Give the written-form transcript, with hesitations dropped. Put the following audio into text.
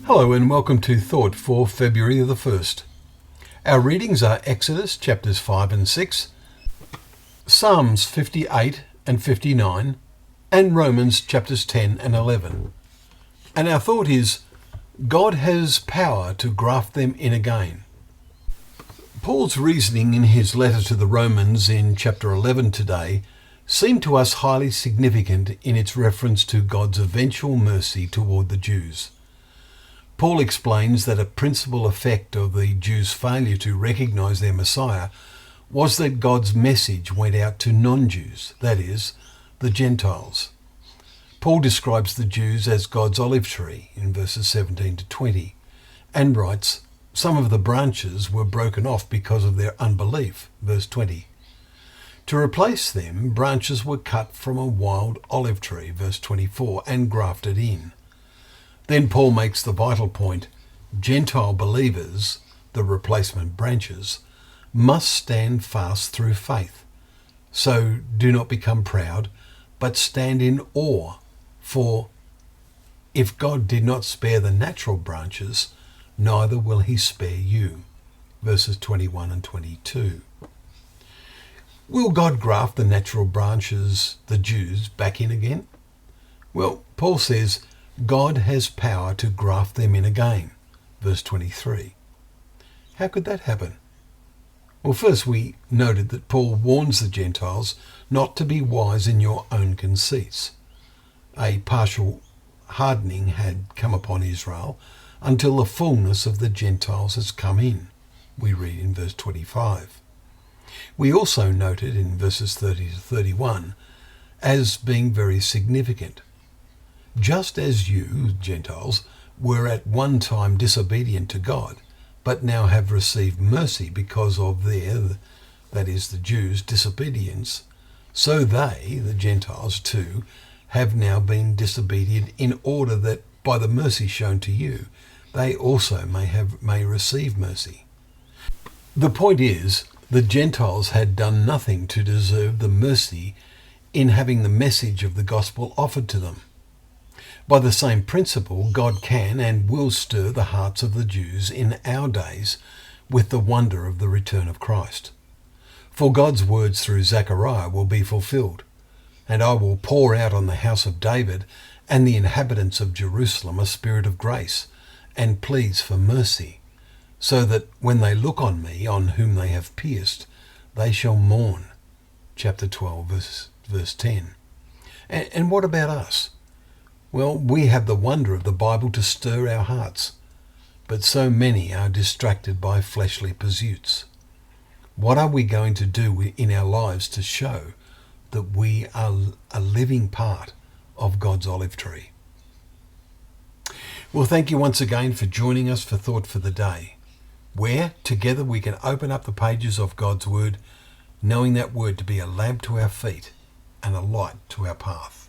Hello and welcome to Thought for February the 1st. Our readings are Exodus chapters 5 and 6, Psalms 58 and 59, and Romans chapters 10 and 11. And our thought is, God has power to graft them in again. Paul's reasoning in his letter to the Romans in chapter 11 today seemed to us highly significant in its reference to God's eventual mercy toward the Jews. Paul explains that a principal effect of the Jews' failure to recognize their Messiah was that God's message went out to non-Jews, that is, the Gentiles. Paul describes the Jews as God's olive tree in verses 17 to 20 and writes, some of the branches were broken off because of their unbelief, verse 20. To replace them, branches were cut from a wild olive tree, verse 24, and grafted in. Then Paul makes the vital point, Gentile believers, the replacement branches, must stand fast through faith. So do not become proud, but stand in awe, for if God did not spare the natural branches, neither will he spare you. Verses 21 and 22. Will God graft the natural branches, the Jews, back in again? Well, Paul says, God has power to graft them in again. Verse 23. How could that happen? Well, first we noted that Paul warns the Gentiles not to be wise in your own conceits. A partial hardening had come upon Israel until the fullness of the Gentiles has come in, we read in verse 25. We also noted in verses 30 to 31 as being very significant. Just as you, Gentiles, were at one time disobedient to God, but now have received mercy because of their, that is the Jews' disobedience, so they, the Gentiles too, have now been disobedient in order that by the mercy shown to you, they also may receive mercy. The point is, the Gentiles had done nothing to deserve the mercy in having the message of the gospel offered to them. By the same principle, God can and will stir the hearts of the Jews in our days with the wonder of the return of Christ. For God's words through Zechariah will be fulfilled, and I will pour out on the house of David and the inhabitants of Jerusalem a spirit of grace and pleas for mercy, so that when they look on me, on whom they have pierced, they shall mourn. Chapter 12, verse 10. And what about us? Well, we have the wonder of the Bible to stir our hearts, but so many are distracted by fleshly pursuits. What are we going to do in our lives to show that we are a living part of God's olive tree? Well, thank you once again for joining us for Thought for the Day, where together we can open up the pages of God's Word, knowing that Word to be a lamp to our feet and a light to our path.